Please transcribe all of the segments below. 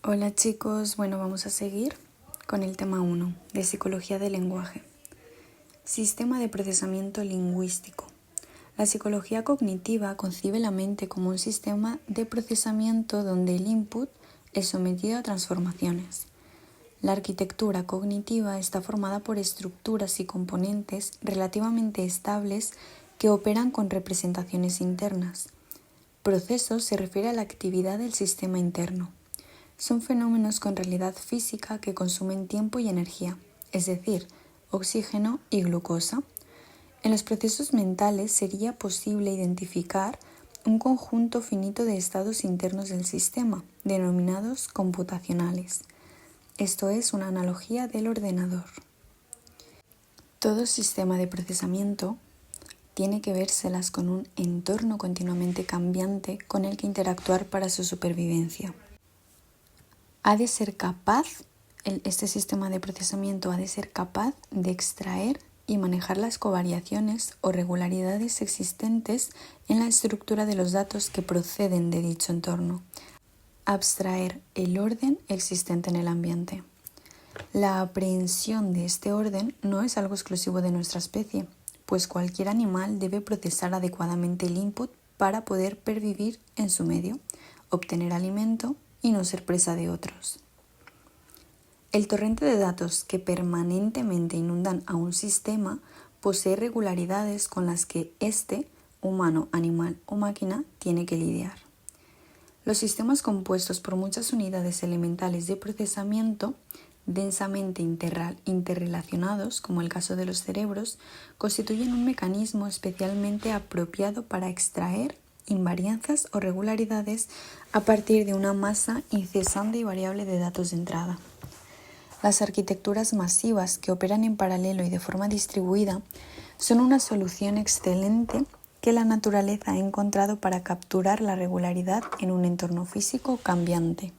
Hola chicos, bueno, vamos a seguir con el tema 1 de Psicología del lenguaje. Sistema de procesamiento lingüístico. La psicología cognitiva concibe la mente como un sistema de procesamiento donde el input es sometido a transformaciones. La arquitectura cognitiva está formada por estructuras y componentes relativamente estables que operan con representaciones internas. Proceso se refiere a la actividad del sistema interno. Son fenómenos con realidad física que consumen tiempo y energía, es decir, oxígeno y glucosa. En los procesos mentales sería posible identificar un conjunto finito de estados internos del sistema, denominados computacionales. Esto es una analogía del ordenador. Todo sistema de procesamiento tiene que vérselas con un entorno continuamente cambiante con el que interactuar para su supervivencia. Este sistema de procesamiento ha de ser capaz de extraer y manejar las covariaciones o regularidades existentes en la estructura de los datos que proceden de dicho entorno, abstraer el orden existente en el ambiente. La aprehensión de este orden no es algo exclusivo de nuestra especie, pues cualquier animal debe procesar adecuadamente el input para poder pervivir en su medio, obtener alimento y no ser presa de otros. El torrente de datos que permanentemente inundan a un sistema posee regularidades con las que éste, humano, animal o máquina, tiene que lidiar. Los sistemas compuestos por muchas unidades elementales de procesamiento densamente interrelacionados, como el caso de los cerebros, constituyen un mecanismo especialmente apropiado para extraer invarianzas o regularidades a partir de una masa incesante y variable de datos de entrada. Las arquitecturas masivas que operan en paralelo y de forma distribuida son una solución excelente que la naturaleza ha encontrado para capturar la regularidad en un entorno físico cambiante.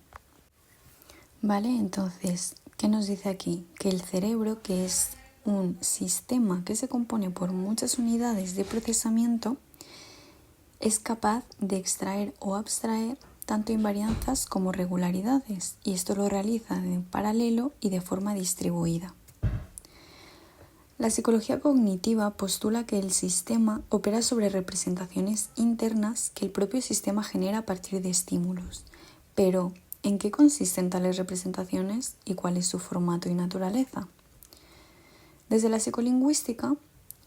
Vale, entonces, ¿qué nos dice aquí? Que el cerebro, que es un sistema que se compone por muchas unidades de procesamiento, es capaz de extraer o abstraer tanto invarianzas como regularidades, y esto lo realiza en paralelo y de forma distribuida. La psicología cognitiva postula que el sistema opera sobre representaciones internas que el propio sistema genera a partir de estímulos. Pero, ¿en qué consisten tales representaciones y cuál es su formato y naturaleza? Desde la psicolingüística,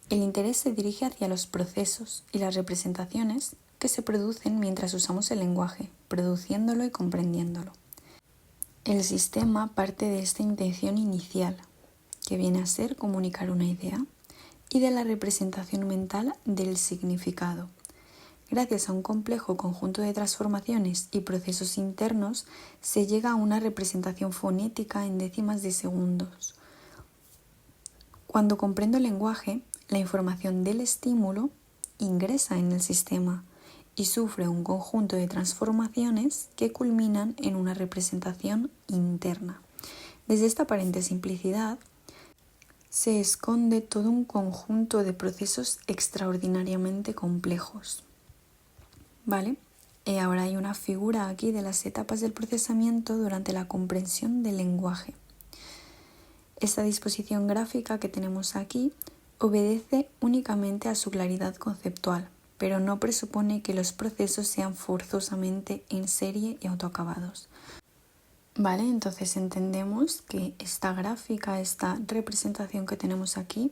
el interés se dirige hacia los procesos y las representaciones que se producen mientras usamos el lenguaje, produciéndolo y comprendiéndolo. El sistema parte de esta intención inicial, que viene a ser comunicar una idea, y de la representación mental del significado. Gracias a un complejo conjunto de transformaciones y procesos internos, se llega a una representación fonética en décimas de segundos. Cuando comprendo el lenguaje, la información del estímulo ingresa en el sistema y sufre un conjunto de transformaciones que culminan en una representación interna. Desde esta aparente simplicidad se esconde todo un conjunto de procesos extraordinariamente complejos. ¿Vale? Ahora hay una figura aquí de las etapas del procesamiento durante la comprensión del lenguaje. Esta disposición gráfica que tenemos aquí obedece únicamente a su claridad conceptual, pero no presupone que los procesos sean forzosamente en serie y autoacabados. Vale, entonces entendemos que esta gráfica, esta representación que tenemos aquí,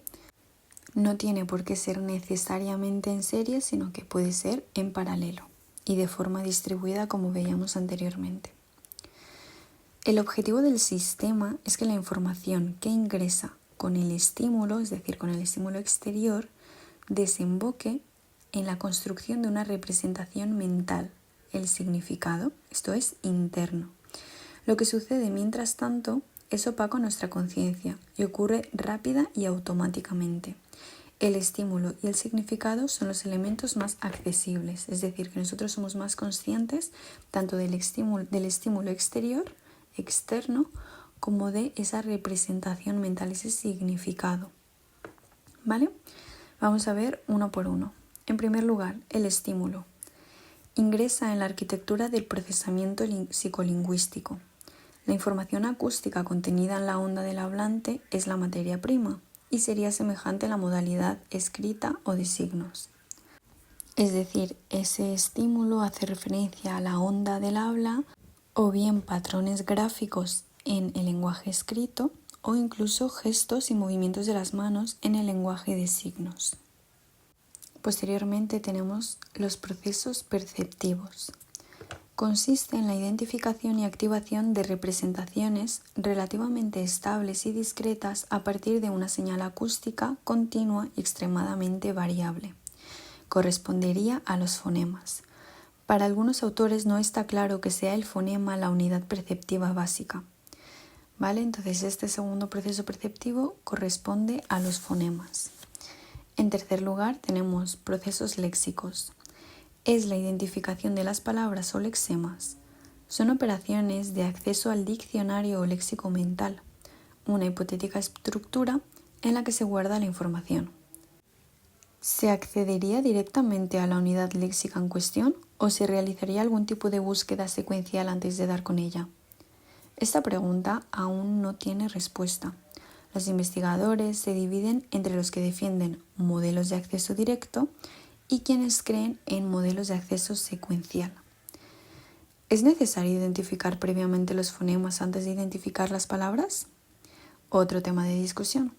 no tiene por qué ser necesariamente en serie, sino que puede ser en paralelo y de forma distribuida, como veíamos anteriormente. El objetivo del sistema es que la información que ingresa con el estímulo, es decir, con el estímulo exterior, desemboque en la construcción de una representación mental, el significado, esto es interno. Lo que sucede mientras tanto es opaco a nuestra conciencia y ocurre rápida y automáticamente. El estímulo y el significado son los elementos más accesibles, es decir, que nosotros somos más conscientes tanto del estímulo externo, como de esa representación mental, ese significado. ¿Vale? Vamos a ver uno por uno. En primer lugar, el estímulo. Ingresa en la arquitectura del procesamiento psicolingüístico. La información acústica contenida en la onda del hablante es la materia prima y sería semejante a la modalidad escrita o de signos. Es decir, ese estímulo hace referencia a la onda del habla o bien patrones gráficos en el lenguaje escrito o incluso gestos y movimientos de las manos en el lenguaje de signos. Posteriormente tenemos los procesos perceptivos. Consiste en la identificación y activación de representaciones relativamente estables y discretas a partir de una señal acústica continua y extremadamente variable. Correspondería a los fonemas. Para algunos autores no está claro que sea el fonema la unidad perceptiva básica. ¿Vale? Entonces este segundo proceso perceptivo corresponde a los fonemas. En tercer lugar tenemos procesos léxicos. Es la identificación de las palabras o lexemas. Son operaciones de acceso al diccionario o léxico mental, una hipotética estructura en la que se guarda la información. ¿Se accedería directamente a la unidad léxica en cuestión o se realizaría algún tipo de búsqueda secuencial antes de dar con ella? Esta pregunta aún no tiene respuesta. Los investigadores se dividen entre los que defienden modelos de acceso directo y quienes creen en modelos de acceso secuencial. ¿Es necesario identificar previamente los fonemas antes de identificar las palabras? Otro tema de discusión,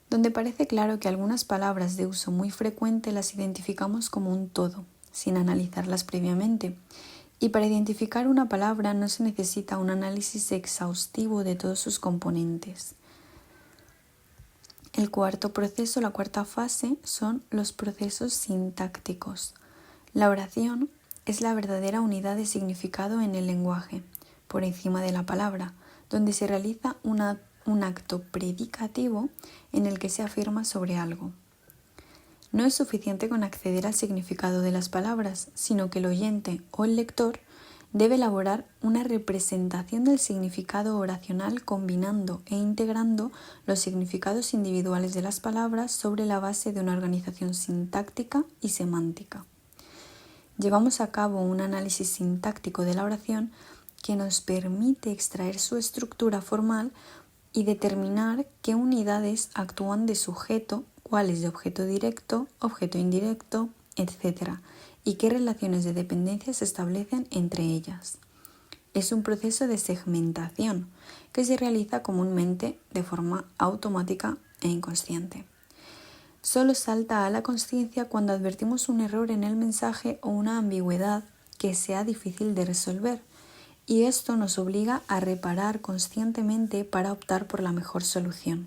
donde parece claro que algunas palabras de uso muy frecuente las identificamos como un todo, sin analizarlas previamente, y para identificar una palabra no se necesita un análisis exhaustivo de todos sus componentes. El cuarto proceso, la cuarta fase, son los procesos sintácticos. La oración es la verdadera unidad de significado en el lenguaje, por encima de la palabra, donde se realiza un acto predicativo en el que se afirma sobre algo. No es suficiente con acceder al significado de las palabras, sino que el oyente o el lector debe elaborar una representación del significado oracional combinando e integrando los significados individuales de las palabras sobre la base de una organización sintáctica y semántica. Llevamos a cabo un análisis sintáctico de la oración que nos permite extraer su estructura formal y determinar qué unidades actúan de sujeto, cuáles de objeto directo, objeto indirecto, etc., y qué relaciones de dependencia se establecen entre ellas. Es un proceso de segmentación que se realiza comúnmente de forma automática e inconsciente. Solo salta a la consciencia cuando advertimos un error en el mensaje o una ambigüedad que sea difícil de resolver, y esto nos obliga a reparar conscientemente para optar por la mejor solución.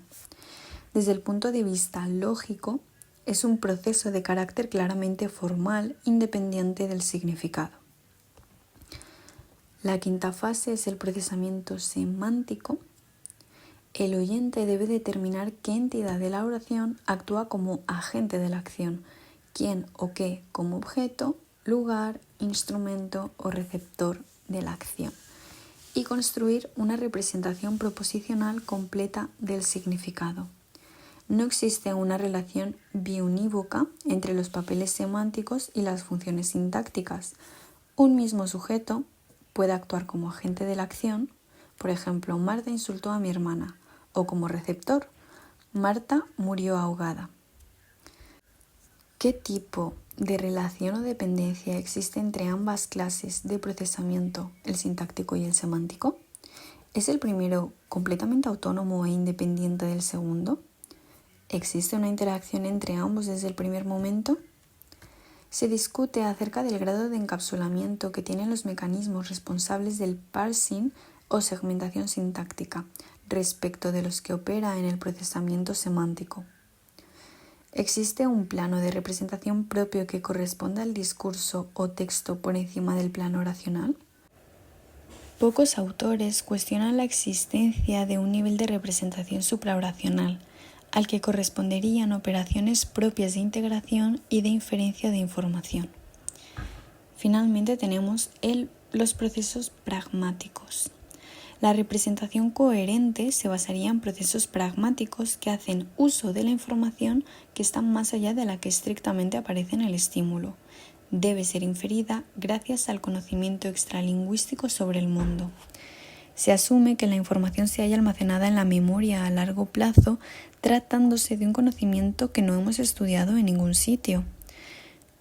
Desde el punto de vista lógico, es un proceso de carácter claramente formal, independiente del significado. La quinta fase es el procesamiento semántico. El oyente debe determinar qué entidad de la oración actúa como agente de la acción, quién o qué como objeto, lugar, instrumento o receptor de la acción, y construir una representación proposicional completa del significado. No existe una relación biunívoca entre los papeles semánticos y las funciones sintácticas. Un mismo sujeto puede actuar como agente de la acción, por ejemplo, Marta insultó a mi hermana, o como receptor, Marta murió ahogada. ¿Qué tipo de relación o dependencia existe entre ambas clases de procesamiento, el sintáctico y el semántico? ¿Es el primero completamente autónomo e independiente del segundo? ¿Existe una interacción entre ambos desde el primer momento? Se discute acerca del grado de encapsulamiento que tienen los mecanismos responsables del parsing o segmentación sintáctica respecto de los que opera en el procesamiento semántico. ¿Existe un plano de representación propio que corresponda al discurso o texto por encima del plano oracional? Pocos autores cuestionan la existencia de un nivel de representación supraoracional, al que corresponderían operaciones propias de integración y de inferencia de información. Finalmente tenemos los procesos pragmáticos. La representación coherente se basaría en procesos pragmáticos que hacen uso de la información que está más allá de la que estrictamente aparece en el estímulo. Debe ser inferida gracias al conocimiento extralingüístico sobre el mundo. Se asume que la información se halla almacenada en la memoria a largo plazo, tratándose de un conocimiento que no hemos estudiado en ningún sitio.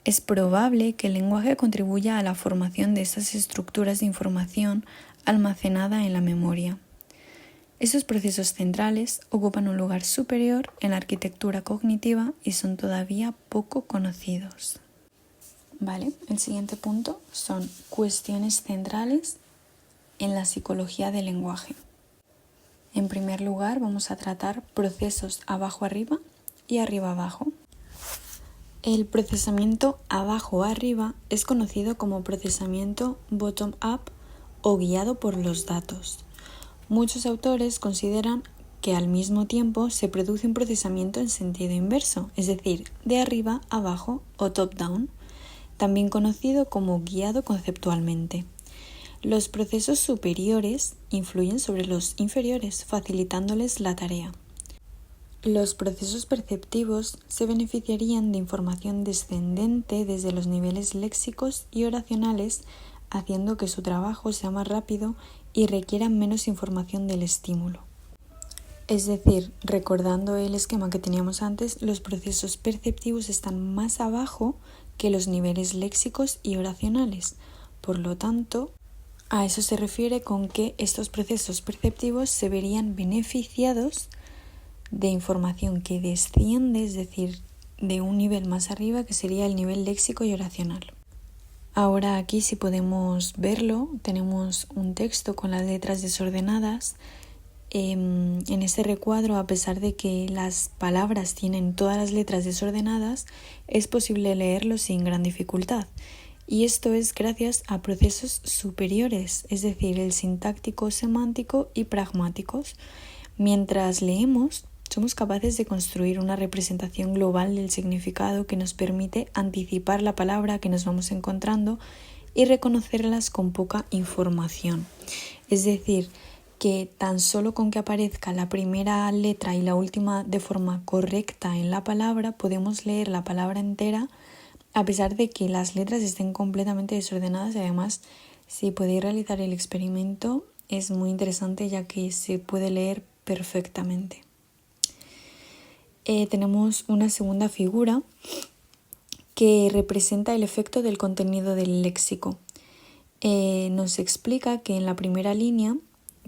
Es probable que el lenguaje contribuya a la formación de esas estructuras de información almacenada en la memoria. Esos procesos centrales ocupan un lugar superior en la arquitectura cognitiva y son todavía poco conocidos. Vale, el siguiente punto son cuestiones centrales en la psicología del lenguaje. En primer lugar, vamos a tratar procesos abajo-arriba y arriba-abajo. El procesamiento abajo-arriba es conocido como procesamiento bottom-up o guiado por los datos. Muchos autores consideran que al mismo tiempo se produce un procesamiento en sentido inverso, es decir, de arriba a abajo o top-down, también conocido como guiado conceptualmente. Los procesos superiores influyen sobre los inferiores, facilitándoles la tarea. Los procesos perceptivos se beneficiarían de información descendente desde los niveles léxicos y oracionales, haciendo que su trabajo sea más rápido y requiera menos información del estímulo. Es decir, recordando el esquema que teníamos antes, los procesos perceptivos están más abajo que los niveles léxicos y oracionales. Por lo tanto, a eso se refiere con que estos procesos perceptivos se verían beneficiados de información que desciende, es decir, de un nivel más arriba, que sería el nivel léxico y oracional. Ahora aquí, si podemos verlo, tenemos un texto con las letras desordenadas. En este recuadro, a pesar de que las palabras tienen todas las letras desordenadas, es posible leerlo sin gran dificultad. Y esto es gracias a procesos superiores, es decir, el sintáctico, semántico y pragmáticos. Mientras leemos, somos capaces de construir una representación global del significado que nos permite anticipar la palabra que nos vamos encontrando y reconocerlas con poca información. Es decir, que tan solo con que aparezca la primera letra y la última de forma correcta en la palabra, podemos leer la palabra entera, a pesar de que las letras estén completamente desordenadas. Y además, si podéis realizar el experimento, es muy interesante, ya que se puede leer perfectamente. Tenemos una segunda figura que representa el efecto del contenido del léxico. Nos explica que en la primera línea,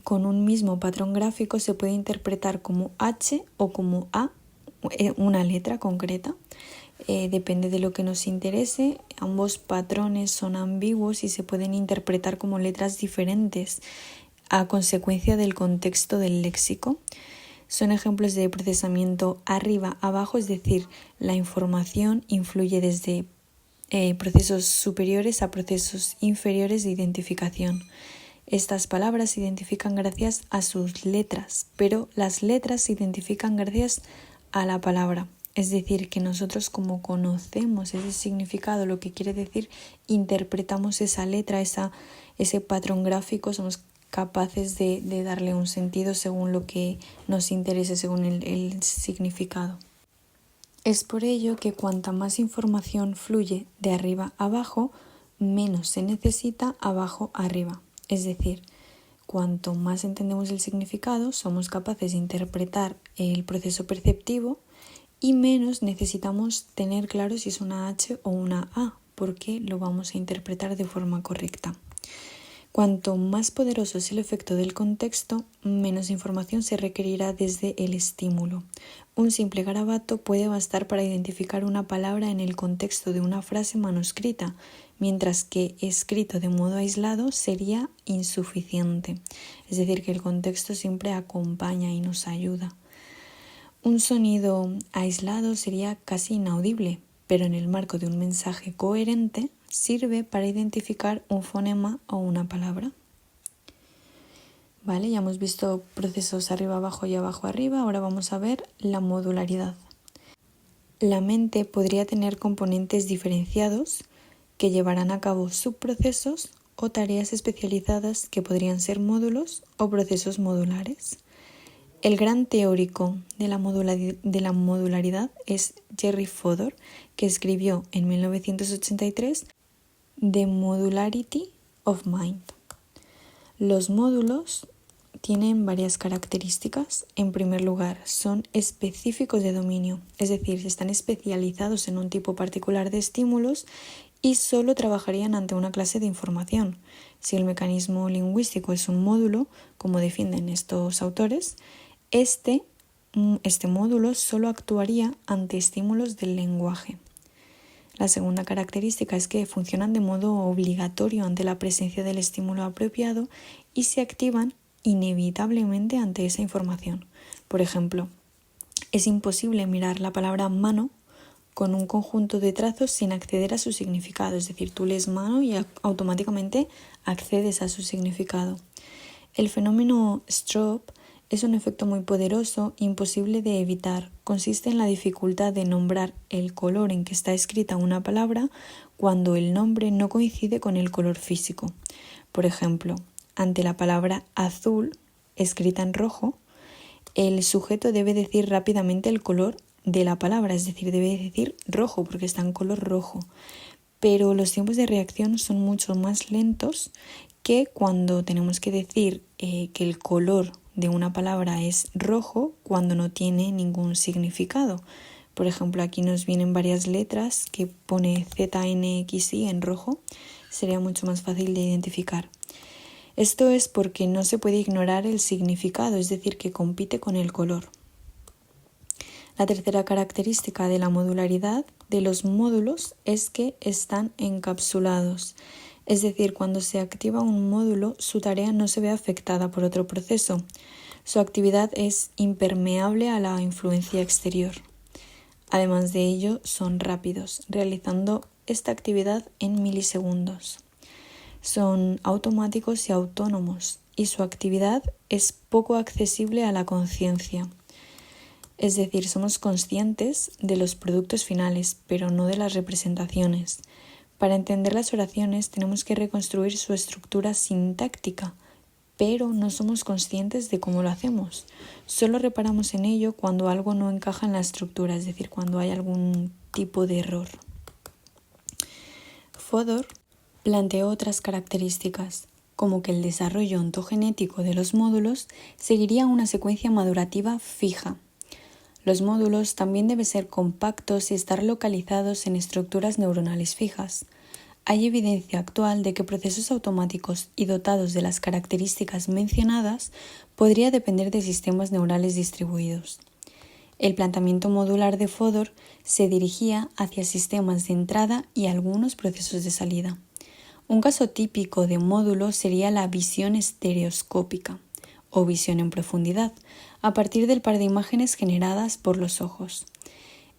con un mismo patrón gráfico, se puede interpretar como H o como A, una letra concreta. Depende de lo que nos interese. Ambos patrones son ambiguos y se pueden interpretar como letras diferentes a consecuencia del contexto del léxico. Son ejemplos de procesamiento arriba-abajo, es decir, la información influye desde procesos superiores a procesos inferiores de identificación. Estas palabras se identifican gracias a sus letras, pero las letras se identifican gracias a la palabra. Es decir, que nosotros, como conocemos ese significado, lo que quiere decir, interpretamos esa letra, ese patrón gráfico, somos capaces de darle un sentido según lo que nos interese, según el significado. Es por ello que cuanta más información fluye de arriba a abajo, menos se necesita abajo a arriba. Es decir, cuanto más entendemos el significado, somos capaces de interpretar el proceso perceptivo y menos necesitamos tener claro si es una H o una A, porque lo vamos a interpretar de forma correcta. Cuanto más poderoso es el efecto del contexto, menos información se requerirá desde el estímulo. Un simple garabato puede bastar para identificar una palabra en el contexto de una frase manuscrita, mientras que escrito de modo aislado sería insuficiente. Es decir, que el contexto siempre acompaña y nos ayuda. Un sonido aislado sería casi inaudible, pero en el marco de un mensaje coherente sirve para identificar un fonema o una palabra. Vale, ya hemos visto procesos arriba-abajo y abajo-arriba. Ahora vamos a ver la modularidad. La mente podría tener componentes diferenciados que llevarán a cabo subprocesos o tareas especializadas que podrían ser módulos o procesos modulares. El gran teórico de la modularidad es Jerry Fodor, que escribió en 1983 The Modularity of Mind. Los módulos tienen varias características. En primer lugar, son específicos de dominio, es decir, están especializados en un tipo particular de estímulos y solo trabajarían ante una clase de información. Si el mecanismo lingüístico es un módulo, como definen estos autores, este módulo solo actuaría ante estímulos del lenguaje. La segunda característica es que funcionan de modo obligatorio ante la presencia del estímulo apropiado y se activan inevitablemente ante esa información. Por ejemplo, es imposible mirar la palabra mano con un conjunto de trazos sin acceder a su significado, es decir, tú lees mano y automáticamente accedes a su significado. El fenómeno Stroop es un efecto muy poderoso, imposible de evitar. Consiste en la dificultad de nombrar el color en que está escrita una palabra cuando el nombre no coincide con el color físico. Por ejemplo, ante la palabra azul, escrita en rojo, el sujeto debe decir rápidamente el color de la palabra, es decir, debe decir rojo porque está en color rojo. Pero los tiempos de reacción son mucho más lentos que cuando tenemos que decir que el color de una palabra es rojo cuando no tiene ningún significado. Por ejemplo, aquí nos vienen varias letras que pone ZNXI en rojo, sería mucho más fácil de identificar. Esto es porque no se puede ignorar el significado, es decir, que compite con el color. La tercera característica de la modularidad de los módulos es que están encapsulados. Es decir, cuando se activa un módulo, su tarea no se ve afectada por otro proceso. Su actividad es impermeable a la influencia exterior. Además de ello, son rápidos, realizando esta actividad en milisegundos. Son automáticos y autónomos, y su actividad es poco accesible a la conciencia. Es decir, somos conscientes de los productos finales, pero no de las representaciones. Para entender las oraciones tenemos que reconstruir su estructura sintáctica, pero no somos conscientes de cómo lo hacemos. Solo reparamos en ello cuando algo no encaja en la estructura, es decir, cuando hay algún tipo de error. Fodor planteó otras características, como que el desarrollo ontogenético de los módulos seguiría una secuencia madurativa fija. Los módulos también deben ser compactos y estar localizados en estructuras neuronales fijas. Hay evidencia actual de que procesos automáticos y dotados de las características mencionadas podría depender de sistemas neurales distribuidos. El planteamiento modular de Fodor se dirigía hacia sistemas de entrada y algunos procesos de salida. Un caso típico de módulo sería la visión estereoscópica o visión en profundidad, a partir del par de imágenes generadas por los ojos.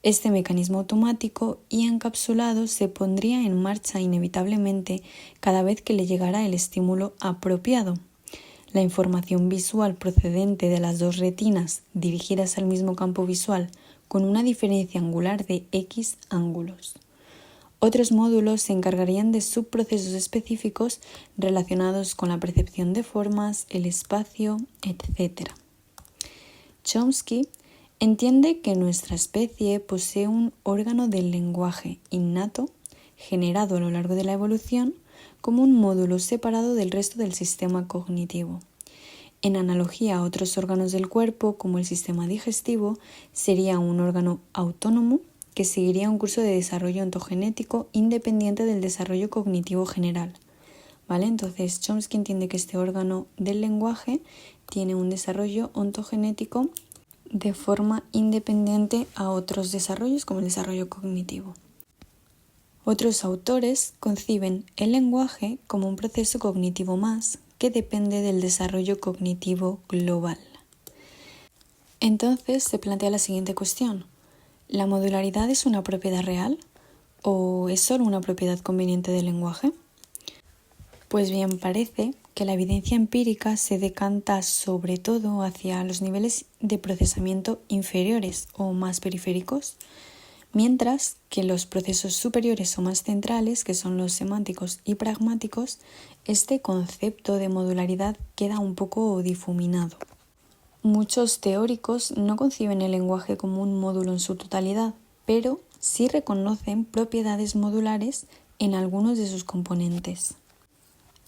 Este mecanismo automático y encapsulado se pondría en marcha inevitablemente cada vez que le llegara el estímulo apropiado. La información visual procedente de las dos retinas dirigidas al mismo campo visual con una diferencia angular de X ángulos. Otros módulos se encargarían de subprocesos específicos relacionados con la percepción de formas, el espacio, etc. Chomsky entiende que nuestra especie posee un órgano del lenguaje innato, generado a lo largo de la evolución, como un módulo separado del resto del sistema cognitivo. En analogía a otros órganos del cuerpo, como el sistema digestivo, sería un órgano autónomo que seguiría un curso de desarrollo ontogenético independiente del desarrollo cognitivo general. ¿Vale? Entonces, Chomsky entiende que este órgano del lenguaje tiene un desarrollo ontogenético de forma independiente a otros desarrollos, como el desarrollo cognitivo. Otros autores conciben el lenguaje como un proceso cognitivo más que depende del desarrollo cognitivo global. Entonces se plantea la siguiente cuestión: ¿la modularidad es una propiedad real o es solo una propiedad conveniente del lenguaje? Pues bien, parece que la evidencia empírica se decanta sobre todo hacia los niveles de procesamiento inferiores o más periféricos, mientras que los procesos superiores o más centrales, que son los semánticos y pragmáticos, este concepto de modularidad queda un poco difuminado. Muchos teóricos no conciben el lenguaje como un módulo en su totalidad, pero sí reconocen propiedades modulares en algunos de sus componentes.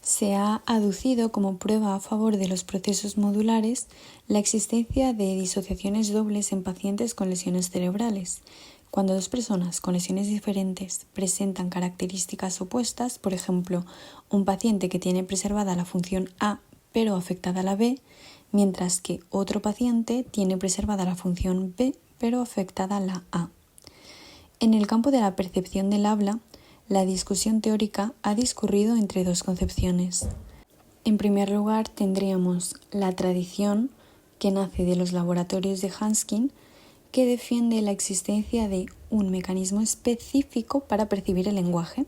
Se ha aducido como prueba a favor de los procesos modulares la existencia de disociaciones dobles en pacientes con lesiones cerebrales. Cuando dos personas con lesiones diferentes presentan características opuestas, por ejemplo, un paciente que tiene preservada la función A pero afectada la B, mientras que otro paciente tiene preservada la función B pero afectada la A. En el campo de la percepción del habla, la discusión teórica ha discurrido entre dos concepciones. En primer lugar, tendríamos la tradición, que nace de los laboratorios de Hanskin, que defiende la existencia de un mecanismo específico para percibir el lenguaje.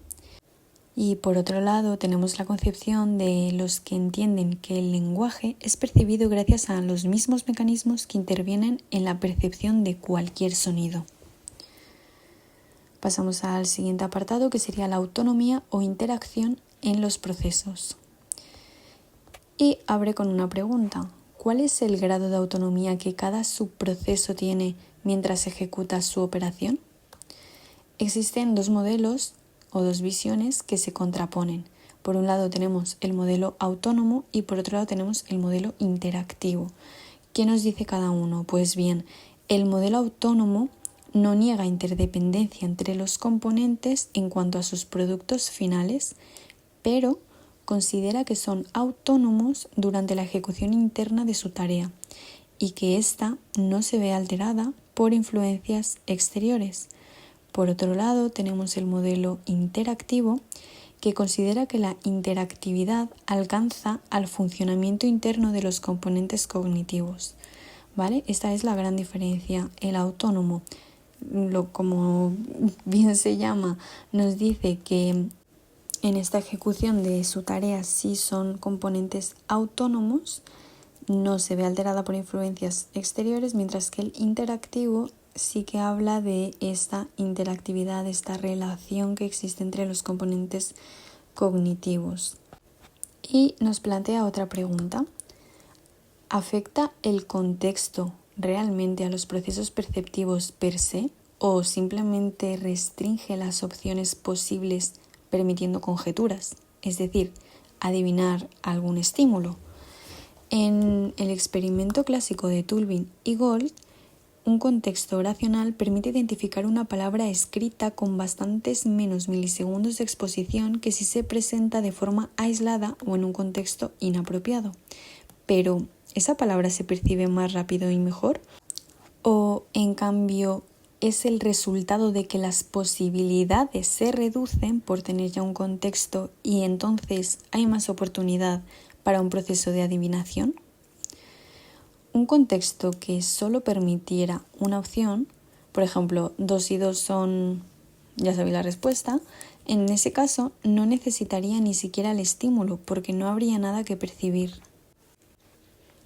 Y por otro lado, tenemos la concepción de los que entienden que el lenguaje es percibido gracias a los mismos mecanismos que intervienen en la percepción de cualquier sonido. Pasamos al siguiente apartado, que sería la autonomía o interacción en los procesos. Y abre con una pregunta. ¿Cuál es el grado de autonomía que cada subproceso tiene mientras ejecuta su operación? Existen dos modelos o dos visiones que se contraponen. Por un lado tenemos el modelo autónomo y por otro lado tenemos el modelo interactivo. ¿Qué nos dice cada uno? Pues bien, el modelo autónomo no niega interdependencia entre los componentes en cuanto a sus productos finales, pero considera que son autónomos durante la ejecución interna de su tarea y que ésta no se ve alterada por influencias exteriores. Por otro lado, tenemos el modelo interactivo, que considera que la interactividad alcanza al funcionamiento interno de los componentes cognitivos. ¿Vale? Esta es la gran diferencia. El autónomo, como bien se llama, nos dice que en esta ejecución de su tarea sí son componentes autónomos, no se ve alterada por influencias exteriores, mientras que el interactivo sí que habla de esta interactividad, esta relación que existe entre los componentes cognitivos. Y nos plantea otra pregunta. ¿Afecta el contexto realmente a los procesos perceptivos per se o simplemente restringe las opciones posibles permitiendo conjeturas, es decir, adivinar algún estímulo? En el experimento clásico de Tulvin y Gold, un contexto oracional permite identificar una palabra escrita con bastantes menos milisegundos de exposición que si se presenta de forma aislada o en un contexto inapropiado. Pero, ¿esa palabra se percibe más rápido y mejor? ¿O, en cambio, es el resultado de que las posibilidades se reducen por tener ya un contexto y entonces hay más oportunidad para un proceso de adivinación? Un contexto que solo permitiera una opción, por ejemplo, 2 y 2 son, ya sabéis la respuesta, en ese caso no necesitaría ni siquiera el estímulo porque no habría nada que percibir.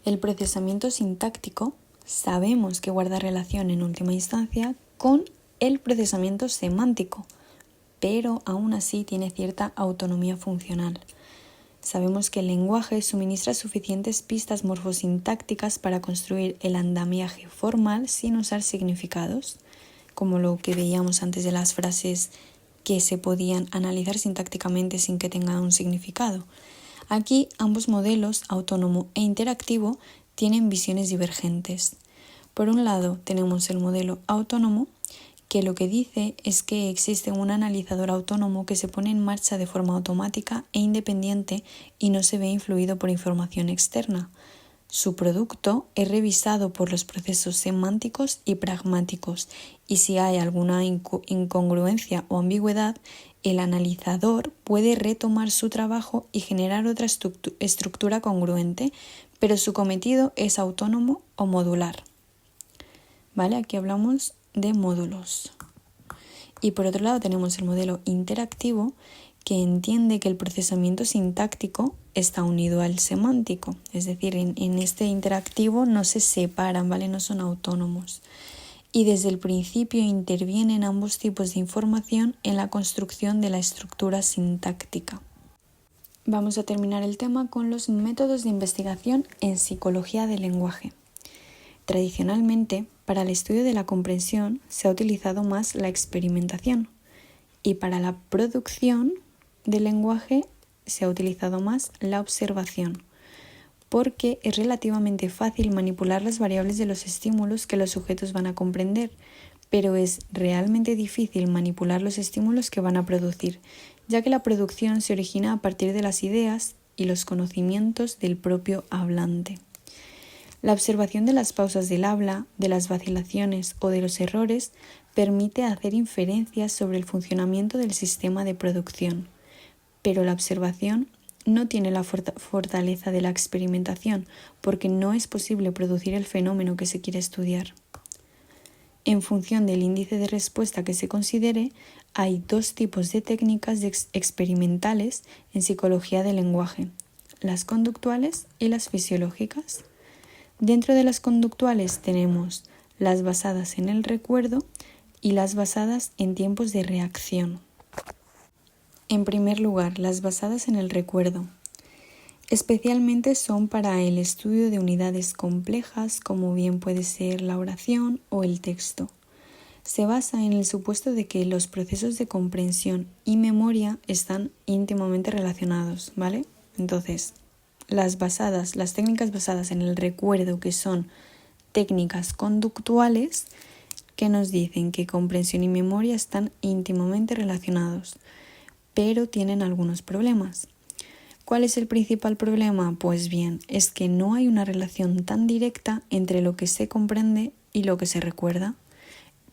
El procesamiento sintáctico sabemos que guarda relación en última instancia con el procesamiento semántico, pero aún así tiene cierta autonomía funcional. Sabemos que el lenguaje suministra suficientes pistas morfosintácticas para construir el andamiaje formal sin usar significados, como lo que veíamos antes de las frases que se podían analizar sintácticamente sin que tengan un significado. Aquí ambos modelos, autónomo e interactivo, tienen visiones divergentes. Por un lado tenemos el modelo autónomo, que lo que dice es que existe un analizador autónomo que se pone en marcha de forma automática e independiente y no se ve influido por información externa. Su producto es revisado por los procesos semánticos y pragmáticos y si hay alguna incongruencia o ambigüedad, el analizador puede retomar su trabajo y generar otra estructura congruente, pero su cometido es autónomo o modular. ¿Vale? Aquí hablamos de módulos. Y por otro lado tenemos el modelo interactivo, que entiende que el procesamiento sintáctico está unido al semántico, es decir, en este interactivo no se separan, ¿vale? No son autónomos. Y desde el principio intervienen ambos tipos de información en la construcción de la estructura sintáctica. Vamos a terminar el tema con los métodos de investigación en psicología del lenguaje. Tradicionalmente, para el estudio de la comprensión se ha utilizado más la experimentación y para la producción del lenguaje se ha utilizado más la observación, porque es relativamente fácil manipular las variables de los estímulos que los sujetos van a comprender, pero es realmente difícil manipular los estímulos que van a producir, ya que la producción se origina a partir de las ideas y los conocimientos del propio hablante. La observación de las pausas del habla, de las vacilaciones o de los errores permite hacer inferencias sobre el funcionamiento del sistema de producción, pero la observación no tiene la fortaleza de la experimentación porque no es posible producir el fenómeno que se quiere estudiar. En función del índice de respuesta que se considere, hay dos tipos de técnicas experimentales en psicología del lenguaje, las conductuales y las fisiológicas. Dentro de las conductuales tenemos las basadas en el recuerdo y las basadas en tiempos de reacción. En primer lugar, las basadas en el recuerdo. Especialmente son para el estudio de unidades complejas como bien puede ser la oración o el texto. Se basa en el supuesto de que los procesos de comprensión y memoria están íntimamente relacionados, ¿vale? Entonces, las técnicas basadas en el recuerdo, que son técnicas conductuales, que nos dicen que comprensión y memoria están íntimamente relacionados, pero tienen algunos problemas. ¿Cuál es el principal problema? Pues bien, es que no hay una relación tan directa entre lo que se comprende y lo que se recuerda.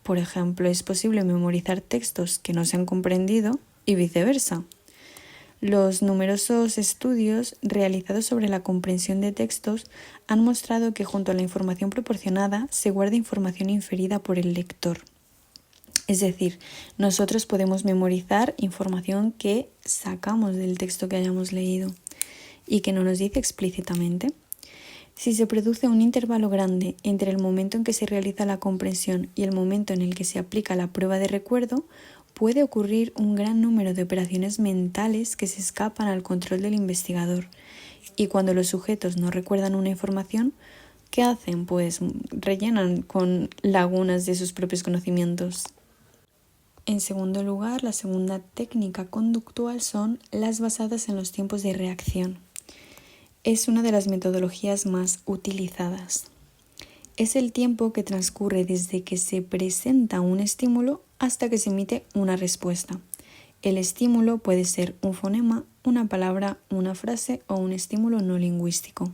Por ejemplo, es posible memorizar textos que no se han comprendido y viceversa. Los numerosos estudios realizados sobre la comprensión de textos han mostrado que junto a la información proporcionada se guarda información inferida por el lector. Es decir, nosotros podemos memorizar información que sacamos del texto que hayamos leído y que no nos dice explícitamente. Si se produce un intervalo grande entre el momento en que se realiza la comprensión y el momento en el que se aplica la prueba de recuerdo, puede ocurrir un gran número de operaciones mentales que se escapan al control del investigador. Y cuando los sujetos no recuerdan una información, ¿qué hacen? Pues rellenan con lagunas de sus propios conocimientos. En segundo lugar, la segunda técnica conductual son las basadas en los tiempos de reacción. Es una de las metodologías más utilizadas. Es el tiempo que transcurre desde que se presenta un estímulo hasta que se emite una respuesta. El estímulo puede ser un fonema, una palabra, una frase o un estímulo no lingüístico.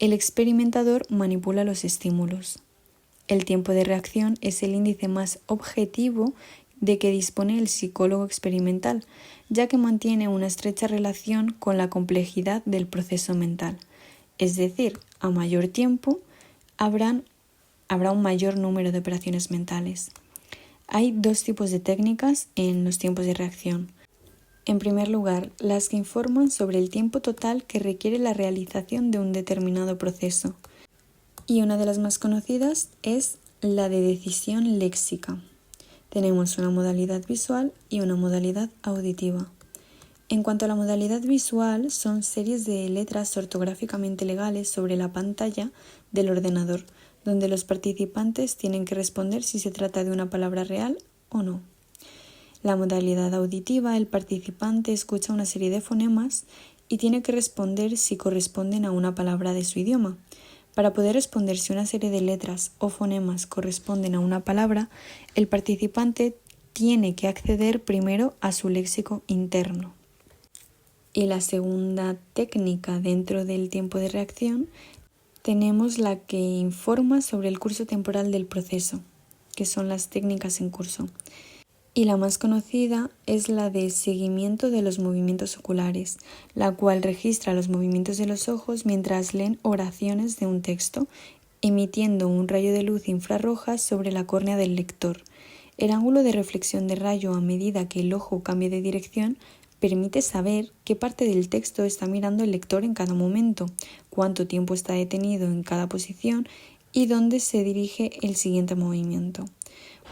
El experimentador manipula los estímulos. El tiempo de reacción es el índice más objetivo de que dispone el psicólogo experimental, ya que mantiene una estrecha relación con la complejidad del proceso mental. Es decir, a mayor tiempo habrá un mayor número de operaciones mentales. Hay dos tipos de técnicas en los tiempos de reacción. En primer lugar, las que informan sobre el tiempo total que requiere la realización de un determinado proceso. Y una de las más conocidas es la de decisión léxica. Tenemos una modalidad visual y una modalidad auditiva. En cuanto a la modalidad visual, son series de letras ortográficamente legales sobre la pantalla del ordenador, donde los participantes tienen que responder si se trata de una palabra real o no. La modalidad auditiva, el participante escucha una serie de fonemas y tiene que responder si corresponden a una palabra de su idioma. Para poder responder si una serie de letras o fonemas corresponden a una palabra, el participante tiene que acceder primero a su léxico interno. Y la segunda técnica dentro del tiempo de reacción tenemos la que informa sobre el curso temporal del proceso, que son las técnicas en curso. Y la más conocida es la de seguimiento de los movimientos oculares, la cual registra los movimientos de los ojos mientras leen oraciones de un texto, emitiendo un rayo de luz infrarroja sobre la córnea del lector. El ángulo de reflexión de rayo a medida que el ojo cambia de dirección permite saber qué parte del texto está mirando el lector en cada momento, cuánto tiempo está detenido en cada posición y dónde se dirige el siguiente movimiento.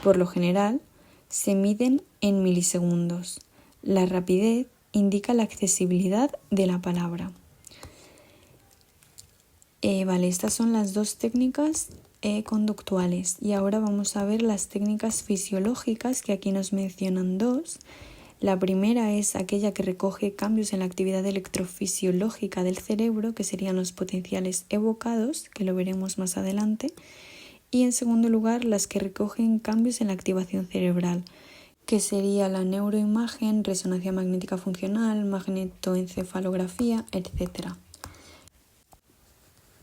Por lo general, se miden en milisegundos. La rapidez indica la accesibilidad de la palabra. Estas son las dos técnicas conductuales y ahora vamos a ver las técnicas fisiológicas, que aquí nos mencionan dos. La primera es aquella que recoge cambios en la actividad electrofisiológica del cerebro, que serían los potenciales evocados, que lo veremos más adelante. Y en segundo lugar, las que recogen cambios en la activación cerebral, que sería la neuroimagen, resonancia magnética funcional, magnetoencefalografía, etc.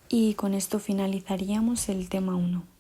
Y con esto finalizaríamos el tema 1.